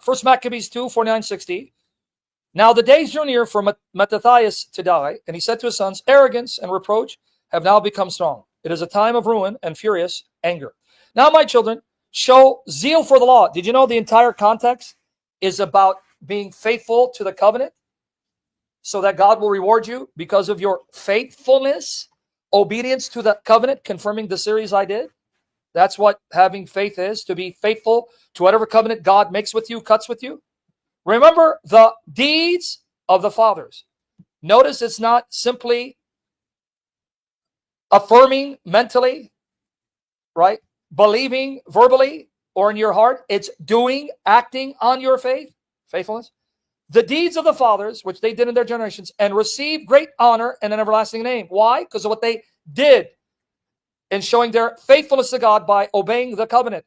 1 Maccabees 2, 49, 60. Now the days drew near for Mattathias to die, and he said to his sons, arrogance and reproach have now become strong. It is a time of ruin and furious anger. Now, my children, show zeal for the law. Did you know the entire context is about being faithful to the covenant so that God will reward you because of your faithfulness, obedience to the covenant, confirming the series I did? That's what having faith is, to be faithful to whatever covenant God makes with you, cuts with you. Remember the deeds of the fathers. Notice it's not simply affirming mentally, right? Believing verbally or in your heart. It's doing, acting on your faithfulness. The deeds of the fathers, which they did in their generations, and received great honor and an everlasting name. Why? Because of what they did in showing their faithfulness to God by obeying the covenant.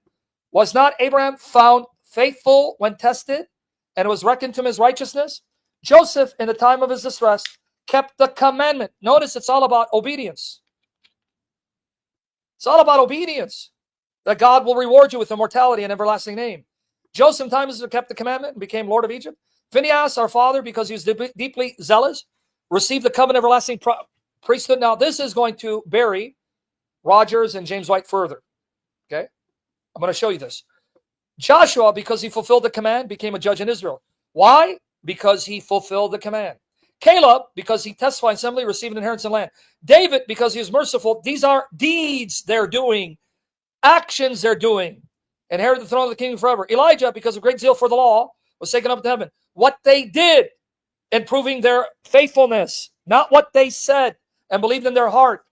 Was not Abraham found faithful when tested, and it was reckoned to him as righteousness? Joseph, in the time of his distress, kept the commandment. Notice it's all about obedience. It's all about obedience. That God will reward you with immortality and everlasting name. Joseph, in times kept the commandment and became Lord of Egypt. Phineas, our father, because he was deeply zealous, received the covenant everlasting priesthood. Now, this is going to bury Rogers and James White further. Okay? I'm going to show you this. Joshua, because he fulfilled the command, became a judge in Israel. Why? Because he fulfilled the command. Caleb, because he testified in assembly, received an inheritance in land. David, because he was merciful. These are deeds they're doing, actions they're doing. Inherited the throne of the king forever. Elijah, because of great zeal for the law, was taken up to heaven. What they did in proving their faithfulness, not what they said and believed in their heart.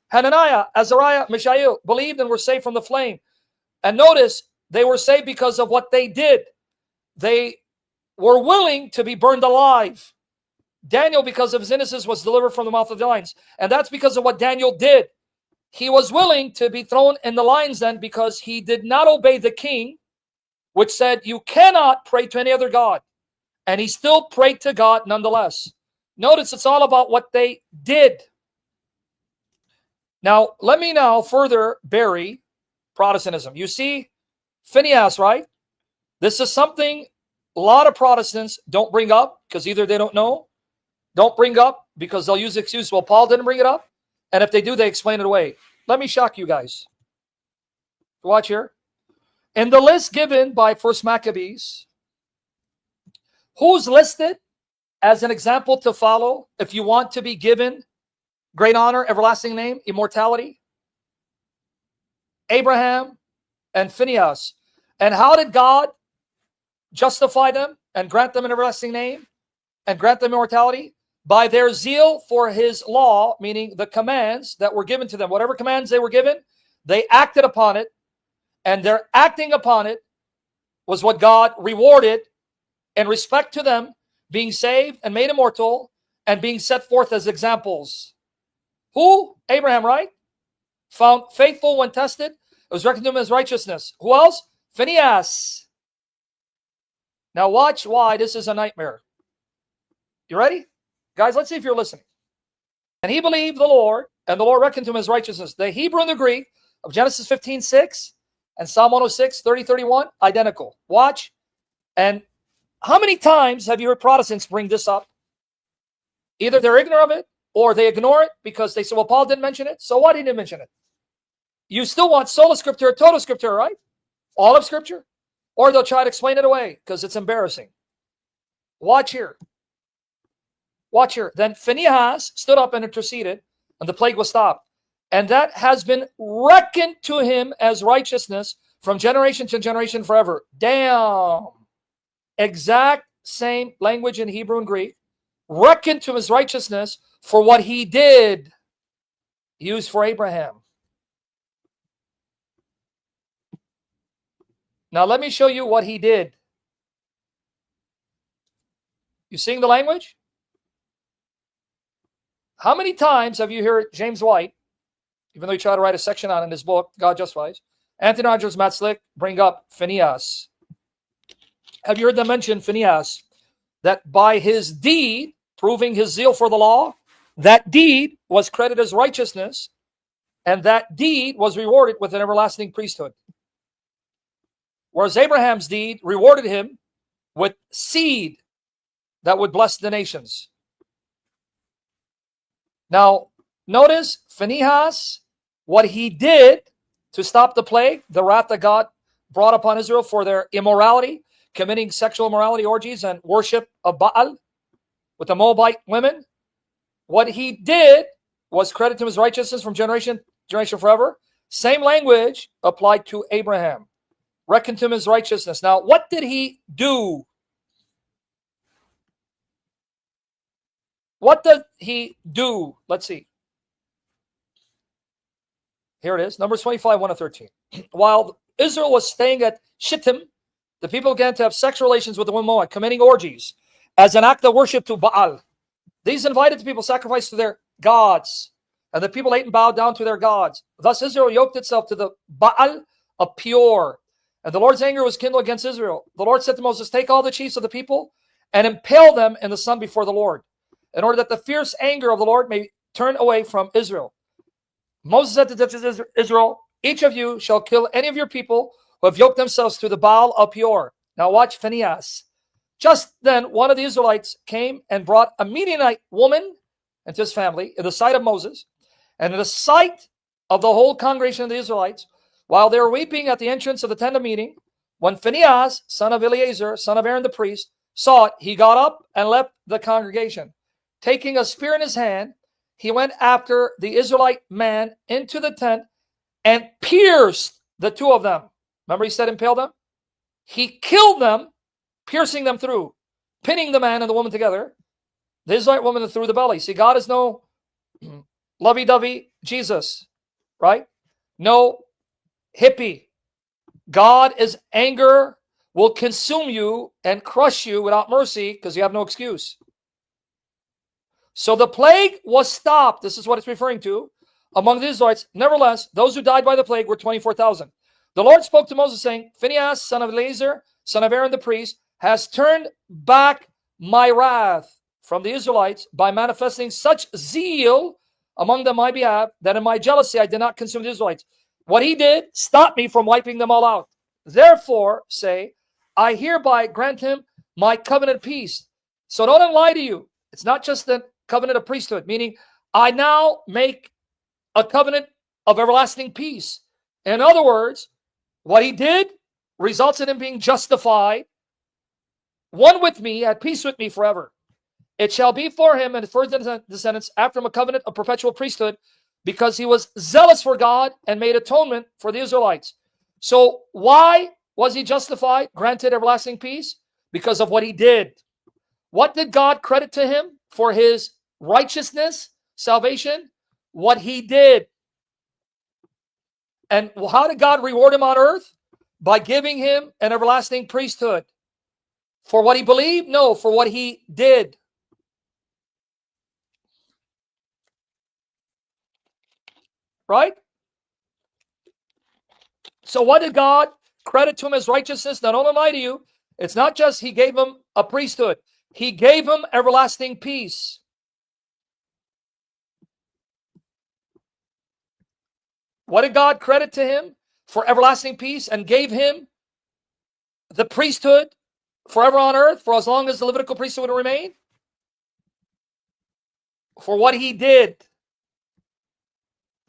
Hananiah, Azariah, Mishael believed and were saved from the flame. And notice, they were saved because of what they did. They were willing to be burned alive. Daniel, because of his innocence, was delivered from the mouth of the lions. And that's because of what Daniel did. He was willing to be thrown in the lion's den because he did not obey the king, which said, you cannot pray to any other God. And he still prayed to God nonetheless. Notice it's all about what they did. Now, let me now further bury Protestantism. You see, Phineas, right? This is something a lot of Protestants don't bring up because either they don't know, don't bring up because they'll use the excuse, well, Paul didn't bring it up. And if they do, they explain it away. Let me shock you guys. Watch here. In the list given by 1 Maccabees, who's listed as an example to follow if you want to be given great honor, everlasting name, immortality? Abraham and Phinehas. And how did God justify them and grant them an everlasting name and grant them immortality? By their zeal for his law, meaning the commands that were given to them. Whatever commands they were given, they acted upon it. And their acting upon it was what God rewarded in respect to them being saved and made immortal and being set forth as examples. Who? Abraham, right? Found faithful when tested. It was reckoned to him as righteousness. Who else? Phineas. Now watch why this is a nightmare. You ready? Guys, let's see if you're listening. And he believed the Lord, and the Lord reckoned to him as righteousness. The Hebrew and the Greek of Genesis 15:6 and Psalm 106, 30, 31, identical. Watch. And how many times have you heard Protestants bring this up? Either they're ignorant of it, or they ignore it because they say, well, Paul didn't mention it. So what? He didn't mention it. You still want sola scriptura, total scriptura, right? All of Scripture? Or they'll try to explain it away because it's embarrassing. Watch here. Watch here. Then Phineas stood up and interceded, and the plague was stopped. And that has been reckoned to him as righteousness from generation to generation forever. Damn. Exact same language in Hebrew and Greek. Reckoned to him as righteousness for what he did. Used for Abraham. Now let me show you what he did. You seeing the language? How many times have you heard James White, even though he tried to write a section on it in his book, God Justifies, Anthony Rogers, Matt Slick, bring up Phineas? Have you heard them mention Phineas? That by his deed, proving his zeal for the law, that deed was credited as righteousness, and that deed was rewarded with an everlasting priesthood. Whereas Abraham's deed rewarded him with seed that would bless the nations. Now, notice Phinehas, what he did to stop the plague, the wrath that God brought upon Israel for their immorality, committing sexual immorality, orgies, and worship of Baal with the Moabite women. What he did was credit to his righteousness from generation to generation forever. Same language applied to Abraham. Reckoned to him his righteousness. Now, what did he do? What did he do? Let's see. Here it is. Numbers 25, 1-13. While Israel was staying at Shittim, the people began to have sexual relations with the women of Moab, committing orgies as an act of worship to Baal. These invited the people sacrificed to their gods, and the people ate and bowed down to their gods. Thus Israel yoked itself to the Baal of Peor, and the Lord's anger was kindled against Israel. The Lord said to Moses, take all the chiefs of the people and impale them in the sun before the Lord, in order that the fierce anger of the Lord may turn away from Israel. Moses said to Israel, each of you shall kill any of your people who have yoked themselves to the Baal of Peor. Now watch Phineas. Just then, one of the Israelites came and brought a Midianite woman into his family in the sight of Moses and in the sight of the whole congregation of the Israelites, while they were weeping at the entrance of the tent of meeting. When Phineas, son of Eleazar, son of Aaron the priest, saw it, he got up and left the congregation. Taking a spear in his hand, he went after the Israelite man into the tent and pierced the two of them. Remember he said impale them? He killed them, piercing them through, pinning the man and the woman together. The Israelite woman through the belly. See, God is no lovey-dovey Jesus, right? No hippie. God is anger, will consume you and crush you without mercy because you have no excuse. So the plague was stopped. This is what it's referring to among the Israelites. Nevertheless, those who died by the plague were 24,000. The Lord spoke to Moses saying, Phineas, son of Eleazar, son of Aaron the priest, has turned back my wrath from the Israelites by manifesting such zeal among them my behalf, that in my jealousy I did not consume the Israelites. What he did stopped me from wiping them all out. Therefore, say, I hereby grant him my covenant peace. So don't lie to you. It's not just the covenant of priesthood, meaning I now make a covenant of everlasting peace. In other words, what he did results in him being justified, one with me, at peace with me forever. It shall be for him and for his descendants after him a covenant of perpetual priesthood, because he was zealous for God and made atonement for the Israelites. So why was he justified, granted everlasting peace? Because of what he did. What did God credit to him for his righteousness, salvation? What he did. And how did God reward him on earth? By giving him an everlasting priesthood. For what he believed? No, for what he did. Right? So what did God credit to him as righteousness? Not only lie to you, it's not just he gave him a priesthood. He gave him everlasting peace. What did God credit to him for everlasting peace and gave him the priesthood forever on earth for as long as the Levitical priesthood would remain? For what he did.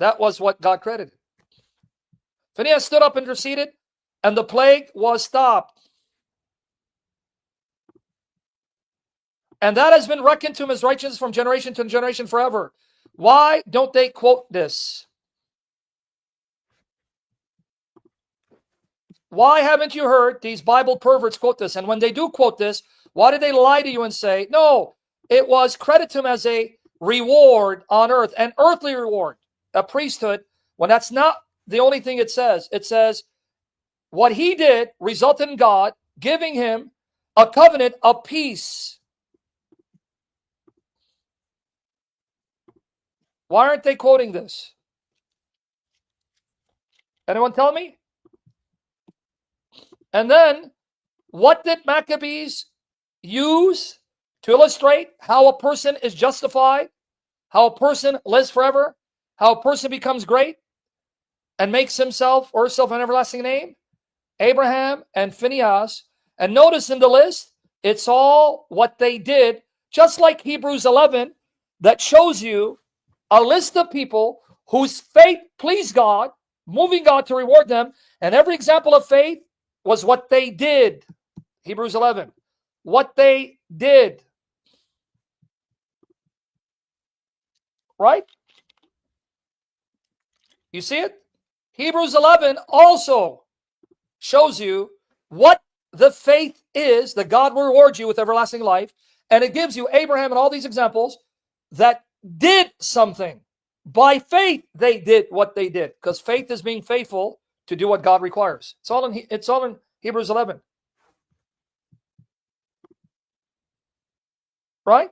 That was what God credited. Phineas stood up and interceded, and the plague was stopped. And that has been reckoned to him as righteousness from generation to generation forever. Why don't they quote this? Why haven't you heard these Bible perverts quote this? And when they do quote this, why do they lie to you and say, no, it was credited to him as a reward on earth, an earthly reward, a priesthood, when that's not the only thing it says. It says what he did resulted in God giving him a covenant of peace. Why aren't they quoting this? Anyone tell me? And then, what did Maccabees use to illustrate how a person is justified, how a person lives forever, how a person becomes great and makes himself or herself an everlasting name? Abraham and Phinehas. And notice in the list, It's all what they did, just like Hebrews 11, that shows you a list of people whose faith pleased God, moving God to reward them, and every example of faith was what they did. Hebrews 11. What they did. Right? You see it? Hebrews 11 also shows you what the faith is that God will reward you with everlasting life. And it gives you Abraham and all these examples that did something. By faith, they did what they did. Because faith is being faithful to do what God requires. It's all in Hebrews 11. Right?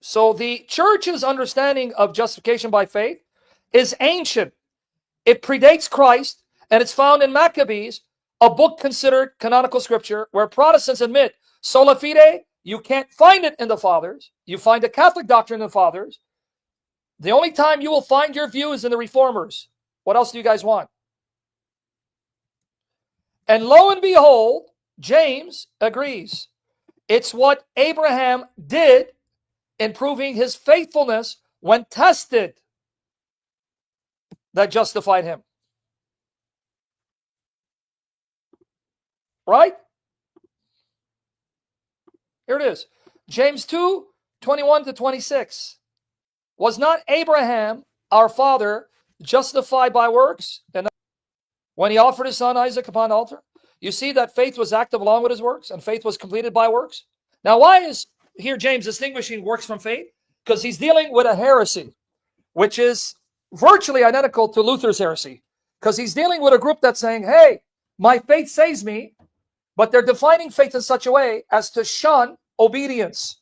So the church's understanding of justification by faith is ancient. It predates Christ, and it's found in Maccabees, a book considered canonical scripture, where Protestants admit, Sola Fide, you can't find it in the Fathers. You find the Catholic doctrine in the Fathers. The only time you will find your view is in the Reformers. What else do you guys want? And lo and behold, James agrees. It's what Abraham did in proving his faithfulness when tested that justified him. Right? Here it is. James 2, 21 to 26. Was not Abraham, our father, justified by works? And when he offered his son Isaac upon the altar? You see that faith was active along with his works, and faith was completed by works. Now, why is here James distinguishing works from faith? Because he's dealing with a heresy, which is virtually identical to Luther's heresy. Because he's dealing with a group that's saying, hey, my faith saves me, but they're defining faith in such a way as to shun obedience.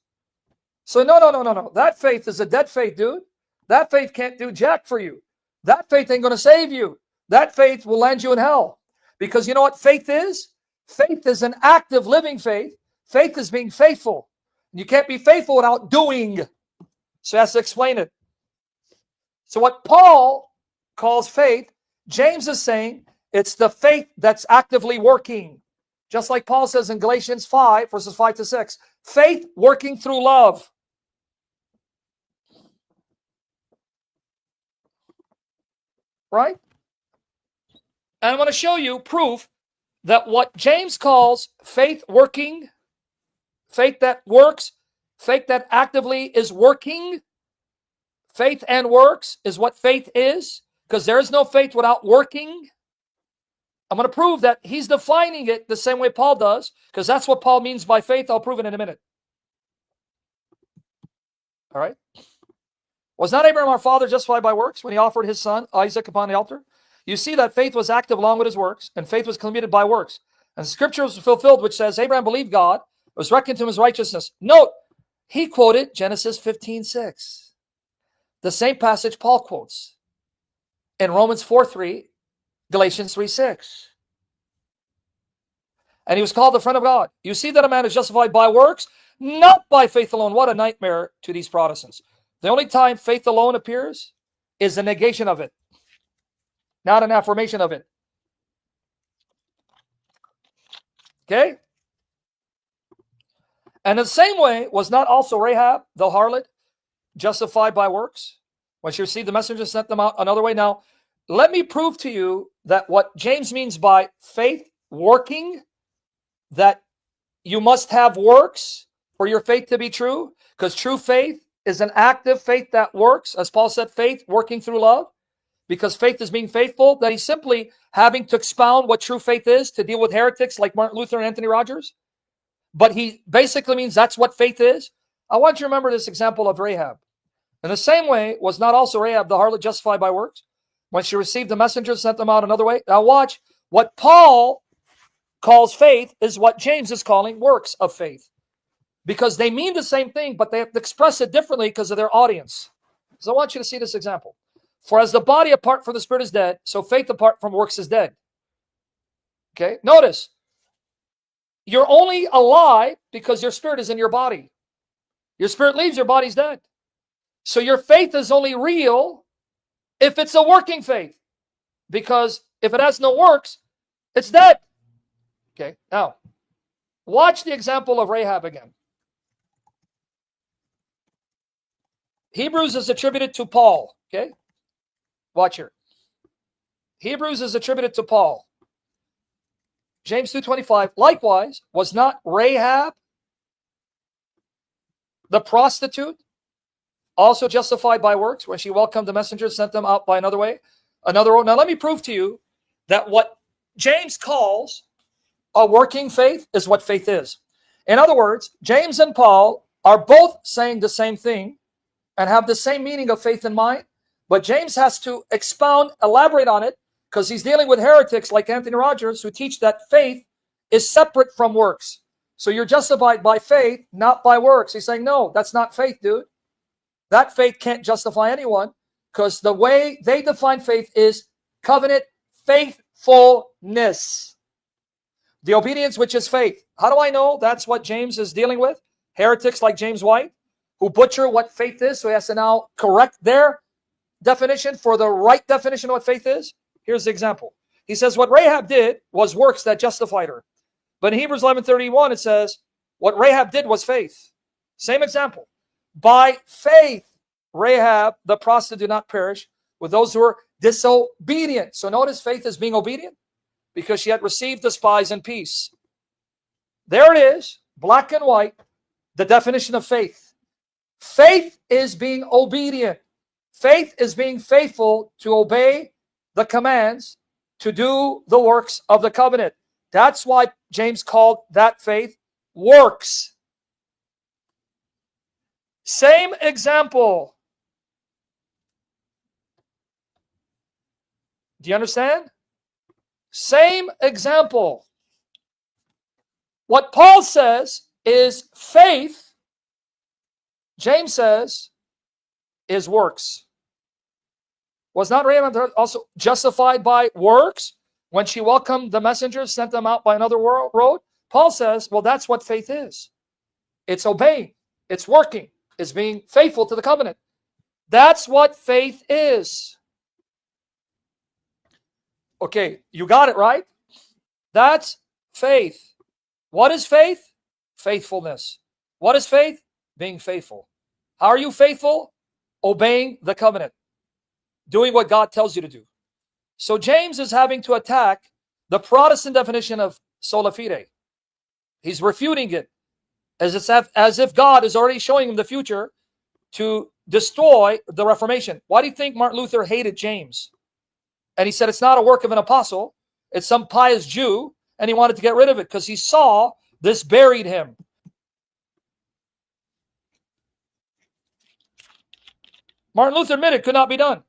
So no. That faith is a dead faith, dude. That faith can't do jack for you. That faith ain't going to save you. That faith will land you in hell. Because you know what faith is? Faith is an active living faith. Faith is being faithful. You can't be faithful without doing. So he has to explain it. So what Paul calls faith, James is saying it's the faith that's actively working. Just like Paul says in Galatians 5, verses 5 to 6. Faith working through love. Right? And I'm going to show you proof that what James calls faith working, faith that works, faith that actively is working, faith and works is what faith is, because there is no faith without working. I'm going to prove that he's defining it the same way Paul does, because that's what Paul means by faith. I'll prove it in a minute. All right. Was not Abraham our father justified by works when he offered his son Isaac upon the altar? You see that faith was active along with his works, and faith was completed by works. And the scripture was fulfilled, which says, Abraham believed God, it was reckoned to him as righteousness. Note, he quoted Genesis 15:6. The same passage Paul quotes in Romans 4:3, Galatians 3:6. And he was called the friend of God. You see that a man is justified by works, not by faith alone. What a nightmare to these Protestants. The only time faith alone appears is the negation of it, not an affirmation of it. Okay? And in the same way, was not also Rahab, the harlot, justified by works? When she received the messenger, sent them out another way. Now, let me prove to you that what James means by faith working, that you must have works for your faith to be true, because true faith is an active faith that works. As Paul said, faith working through love, because faith is being faithful, that he's simply having to expound what true faith is to deal with heretics like Martin Luther and Anthony Rogers. But he basically means that's what faith is. I want you to remember this example of Rahab. In the same way, was not also Rahab the harlot justified by works? When she received the messengers, sent them out another way. Now watch, what Paul calls faith is what James is calling works of faith. Because they mean the same thing, but they have to express it differently because of their audience. So I want you to see this example. For as the body apart from the spirit is dead, so faith apart from works is dead. Okay, notice, you're only alive because your spirit is in your body. Your spirit leaves, your body's dead. So your faith is only real if it's a working faith. Because if it has no works, It's dead. Okay, now, watch the example of Rahab again. Hebrews is attributed to Paul. Okay, watch here. Hebrews is attributed to Paul. James 2:25. Likewise, was not Rahab the prostitute also justified by works when she welcomed the messengers, sent them out by another way, another road? Now let me prove to you that what James calls a working faith is what faith is. In other words, James and Paul are both saying the same thing and have the same meaning of faith in mind, but James has to expound, elaborate on it, because he's dealing with heretics like Anthony Rogers who teach that faith is separate from works. So you're justified by faith, not by works. He's saying, no, that's not faith, dude. That faith can't justify anyone, because the way they define faith is covenant faithfulness. The obedience, which is faith. How do I know that's what James is dealing with? Heretics like James White, who butcher what faith is, so he has to now correct their definition for the right definition of what faith is. Here's the example. He says what Rahab did was works that justified her. But in Hebrews 11:31, it says what Rahab did was faith. Same example. By faith, Rahab, the prostitute, did not perish with those who were disobedient. So notice faith is being obedient because she had received the spies in peace. There it is, black and white, the definition of faith. Faith is being obedient. Faith is being faithful to obey the commands, to do the works of the covenant. That's why James called that faith works. Same example. Do you understand? Same example. What Paul says is faith, James says, is works. Was not Rahab also justified by works when she welcomed the messengers, sent them out by another road? Paul says, well, that's what faith is. It's obeying. It's working. It's being faithful to the covenant. That's what faith is. Okay, you got it, right? That's faith. What is faith? Faithfulness. What is faith? Being faithful. How are you faithful? Obeying the covenant. Doing what God tells you to do. So James is having to attack the Protestant definition of Sola Fide. He's refuting it as if God is already showing him the future to destroy the Reformation. Why do you think Martin Luther hated James? And he said it's not a work of an apostle, it's some pious Jew, and he wanted to get rid of it because he saw this buried him. Martin Luther admitted it could not be done.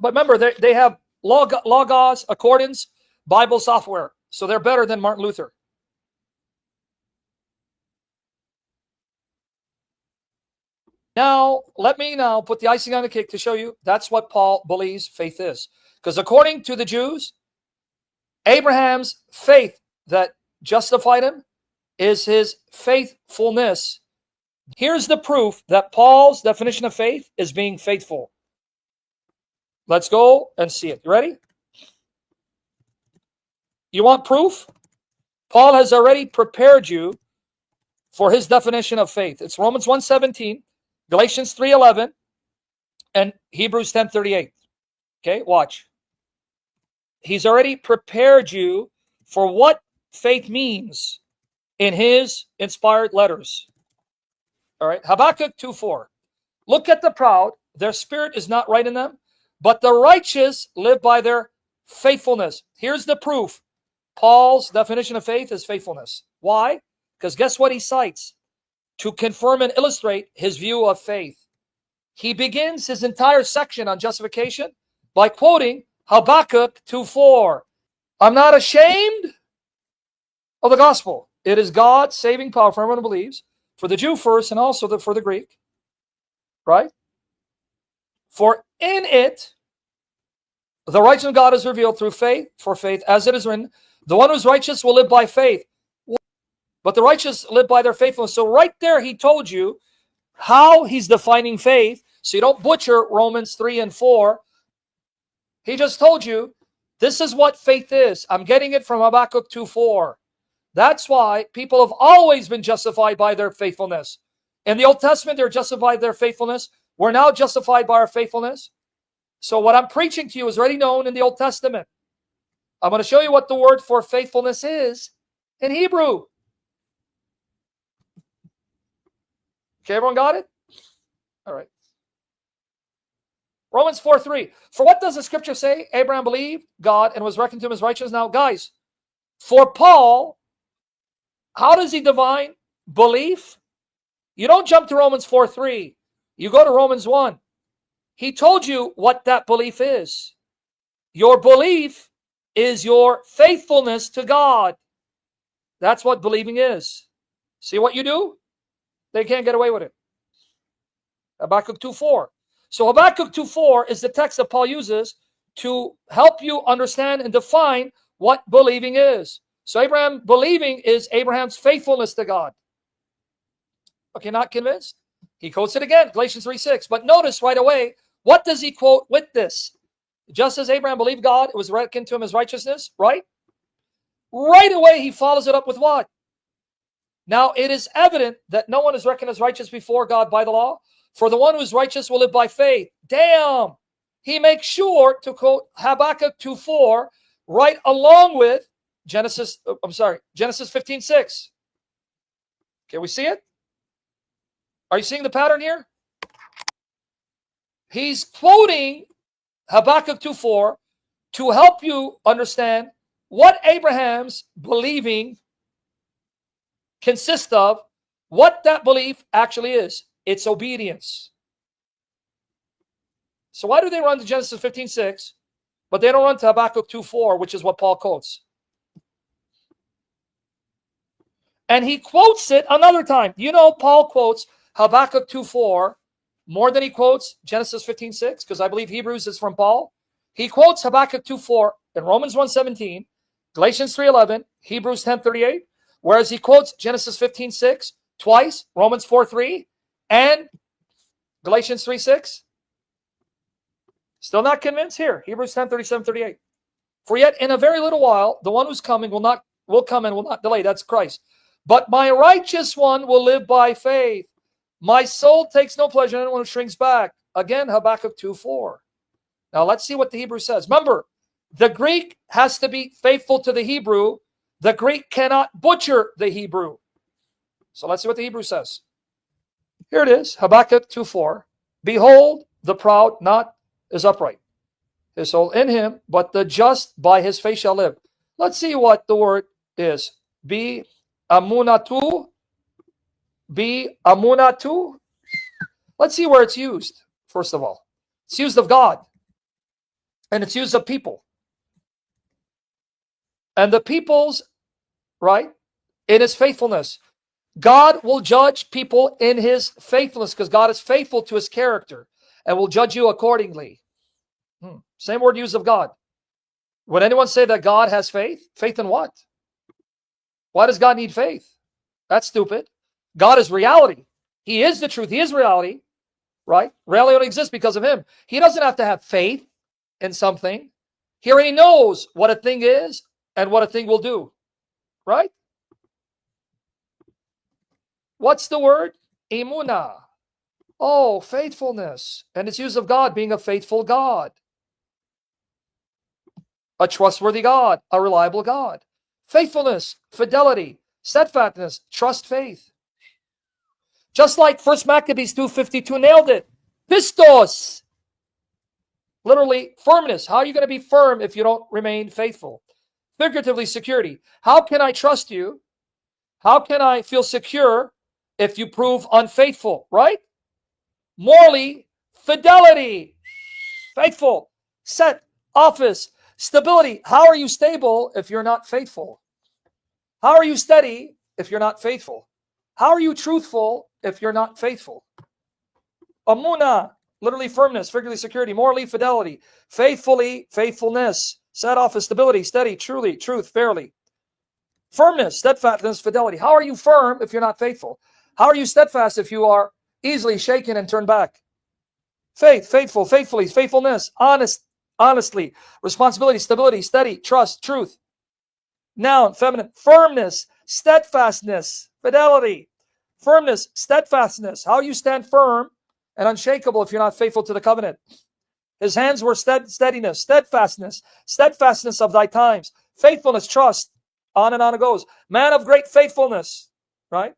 But remember, they have Logos, Accordance, Bible software. So they're better than Martin Luther. Now, let me now put the icing on the cake to show you that's what Paul believes faith is. Because according to the Jews, Abraham's faith that justified him is his faithfulness. Here's the proof that Paul's definition of faith is being faithful. Let's go and see it. You ready? You want proof? Paul has already prepared you for his definition of faith. It's Romans 1:17, Galatians 3:11, and Hebrews 10:38. Okay, watch. He's already prepared you for what faith means in his inspired letters. All right, Habakkuk 2:4. Look at the proud, their spirit is not right in them, but the righteous live by their faithfulness. Here's the proof. Paul's definition of faith is faithfulness. Why? Because guess what he cites to confirm and illustrate his view of faith? He begins his entire section on justification by quoting Habakkuk 2:4. I'm not ashamed of the gospel. It is God's saving power for everyone who believes, for the Jew first and also for the Greek. Right? For in it, the righteousness of God is revealed through faith, for faith, as it is written, the one who is righteous will live by faith. But the righteous live by their faithfulness. So right there, he told you how he's defining faith. So you don't butcher Romans 3 and 4. He just told you This is what faith is. I'm getting it from Habakkuk 2:4. That's why people have always been justified by their faithfulness. In the Old Testament, they're justified by their faithfulness. We're now justified by our faithfulness. So what I'm preaching to you is already known in the Old Testament. I'm going to show you what the word for faithfulness is in Hebrew. Okay, everyone got it? All right. Romans 4:3. For what does the scripture say? Abraham believed God and was reckoned to him as righteous. Now, guys, for Paul, how does he define belief? You don't jump to Romans 4:3. You go to Romans 1. He told you what that belief is. Your belief is your faithfulness to God. That's what believing is. See what you do? They can't get away with it. Habakkuk 2:4. So Habakkuk 2:4 is the text that Paul uses to help you understand and define what believing is. So Abraham believing is Abraham's faithfulness to God. Okay, not convinced? He quotes it again, Galatians 3:6. But notice right away, what does he quote with this? Just as Abraham believed God, it was reckoned to him as righteousness, right? Right away, he follows it up with what? Now, it is evident that no one is reckoned as righteous before God by the law, for the one who is righteous will live by faith. Damn! He makes sure to quote Habakkuk 2:4 right along with Genesis 15:6. Can we see it? Are you seeing the pattern here? He's quoting Habakkuk 2:4 to help you understand what Abraham's believing consists of, what that belief actually is. It's obedience. So why do they run to Genesis 15:6, but they don't run to Habakkuk 2:4, which is what Paul quotes? And he quotes it another time. You know, Paul quotes Habakkuk 2:4 more than he quotes Genesis 15:6, because I believe Hebrews is from Paul. He quotes Habakkuk 2:4 in Romans 1:17, Galatians 3:11, Hebrews 10:38, whereas he quotes Genesis 15:6 twice, Romans 4:3, and Galatians 3:6. Still not convinced? Here, Hebrews 10:37-38. For yet in a very little while, the one who's coming will come and will not delay. That's Christ. But my righteous one will live by faith. My soul takes no pleasure in anyone who shrinks back. Again, Habakkuk 2:4. Now let's see what the Hebrew says. Remember, the Greek has to be faithful to the Hebrew. The Greek cannot butcher the Hebrew. So let's see what the Hebrew says. Here it is, Habakkuk 2:4. Behold, the proud not is upright, his soul in him, but the just by his faith shall live. Let's see what the word is. Be amunatu. Be amunatu. Let's see where it's used, first of all. It's used of God, and it's used of people. And the people's, right, in his faithfulness. God will judge people in his faithfulness because God is faithful to his character and will judge you accordingly. Same word used of God. Would anyone say that God has faith? Faith in what? Why does God need faith? That's stupid. God is reality. He is the truth. He is reality, right? Reality only exists because of him. He doesn't have to have faith in something. He already knows what a thing is and what a thing will do, right? What's the word? Emunah. Oh, faithfulness. And it's used of God being a faithful God. A trustworthy God. A reliable God. Faithfulness, fidelity, steadfastness, trust, faith. Just like 1 Maccabees 2:52 nailed it. Pistos. Literally, firmness. How are you going to be firm if you don't remain faithful? Figuratively, security. How can I trust you? How can I feel secure if you prove unfaithful, right? Morally, fidelity, faithful, set, office, stability. How are you stable if you're not faithful? How are you steady if you're not faithful? How are you truthful if you're not faithful? Amuna, literally firmness, figuratively security, morally fidelity, faithfully, faithfulness, set, office, stability, steady, truly, truth, fairly. Firmness, steadfastness, fidelity. How are you firm if you're not faithful? How are you steadfast if you are easily shaken and turned back? Faith, faithful, faithfully, faithfulness, honest, honestly, responsibility, stability, steady, trust, truth. Noun, feminine, firmness, steadfastness, fidelity, firmness, steadfastness. How you stand firm and unshakable if you're not faithful to the covenant. His hands were steadiness, steadfastness of thy times, faithfulness, trust. On and on it goes. Man of great faithfulness, right?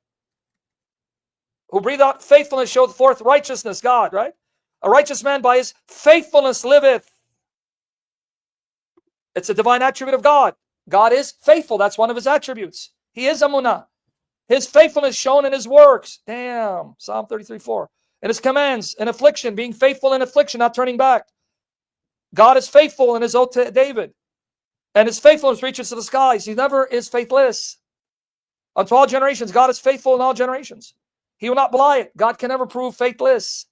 Who breathed out faithfulness, showed forth righteousness, God, right? A righteous man by his faithfulness liveth. It's a divine attribute of God. God is faithful. That's one of his attributes. He is Amunah. His faithfulness shown in his works. Damn. Psalm 33:4. In his commands, in affliction, being faithful in affliction, not turning back. God is faithful in his oath to David. And his faithfulness reaches to the skies. He never is faithless. Unto all generations, God is faithful in all generations. He will not belie it. God can never prove faithless.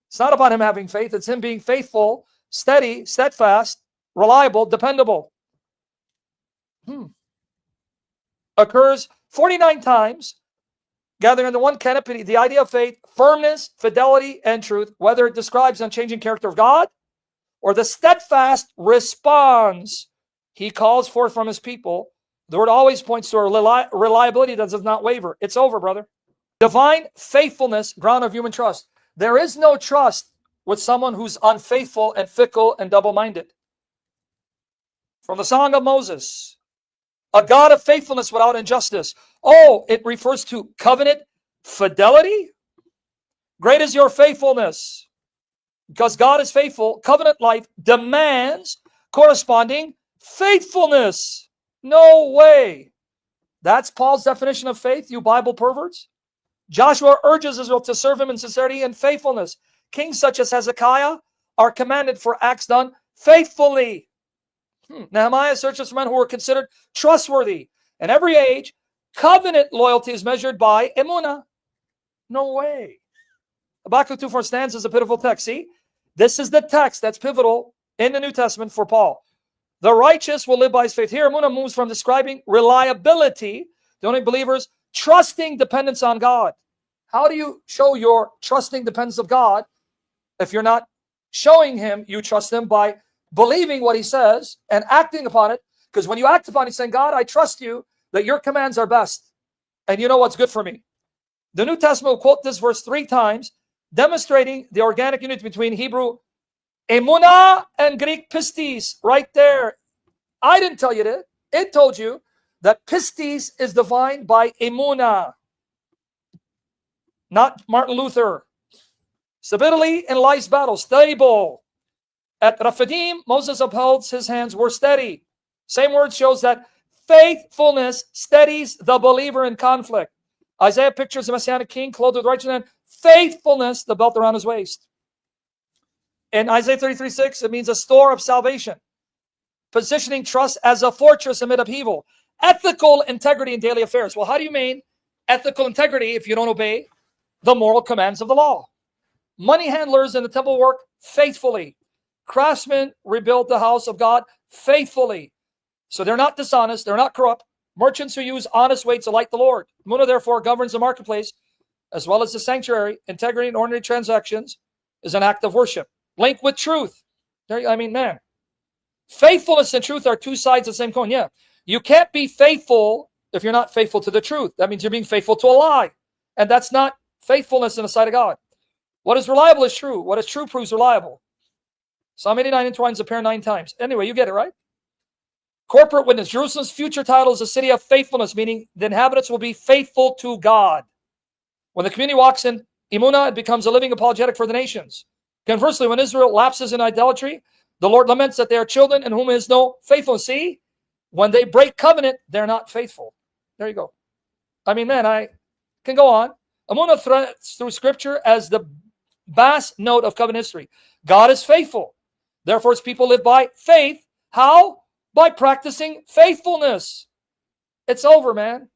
It's not about him having faith. It's him being faithful, steady, steadfast, reliable, dependable. Occurs 49 times, gathering under one canopy the idea of faith, firmness, fidelity, and truth, whether it describes the unchanging character of God or the steadfast response he calls forth from his people. The word always points to a reliability that does not waver. It's over, brother. Divine faithfulness, ground of human trust. There is no trust with someone who's unfaithful and fickle and double-minded. From the Song of Moses, a God of faithfulness without injustice. Oh, it refers to covenant fidelity. Great is your faithfulness. Because God is faithful, covenant life demands corresponding faithfulness. No way. That's Paul's definition of faith, you Bible perverts. Joshua urges Israel to serve him in sincerity and faithfulness. Kings such as Hezekiah are commanded for acts done faithfully. Nehemiah searches for men who were considered trustworthy. In every age, covenant loyalty is measured by emunah. No way. Habakkuk 2:4 stands as a pivotal text. See, this is the text that's pivotal in the New Testament for Paul. The righteous will live by his faith. Here, emunah moves from describing reliability, the only believers trusting dependence on God. How do you show your trusting dependence of God if you're not showing him you trust him by believing what he says and acting upon it? Because when you act upon it, saying, God, I trust you that your commands are best and you know what's good for me. The New Testament will quote this verse 3 times, demonstrating the organic unity between Hebrew emunah and Greek pistis right there. I didn't tell you that. It told you that pistis is defined by emunah, not Martin Luther. Stability in life's battle, stable. At Refuting, Moses upholds his hands were steady. Same word shows that faithfulness steadies the believer in conflict. Isaiah pictures a messianic king clothed with righteousness and faithfulness, the belt around his waist. In Isaiah 33:6, it means a store of salvation. Positioning trust as a fortress amid upheaval. Ethical integrity in daily affairs. Well, how do you mean ethical integrity if you don't obey the moral commands of the law? Money handlers in the temple work faithfully. Craftsmen rebuild the house of God faithfully. So they're not dishonest, they're not corrupt. Merchants who use honest ways to like the Lord. Emunah therefore governs the marketplace as well as the sanctuary. Integrity in ordinary transactions is an act of worship. Linked with truth. I mean, man. Faithfulness and truth are two sides of the same coin. Yeah. You can't be faithful if you're not faithful to the truth. That means you're being faithful to a lie. And that's not faithfulness in the sight of God. What is reliable is true. What is true proves reliable. Psalm 89 intertwines the pair 9 times. Anyway, you get it, right? Corporate witness. Jerusalem's future title is a city of faithfulness, meaning the inhabitants will be faithful to God. When the community walks in emunah, it becomes a living apologetic for the nations. Conversely, when Israel lapses in idolatry, the Lord laments that they are children in whom is no faithfulness. See, when they break covenant, they're not faithful. There you go. I mean, man, I can go on. Emunah threads through Scripture as the bass note of covenant history. God is faithful. Therefore, his people live by faith. How? By practicing faithfulness. It's over, man.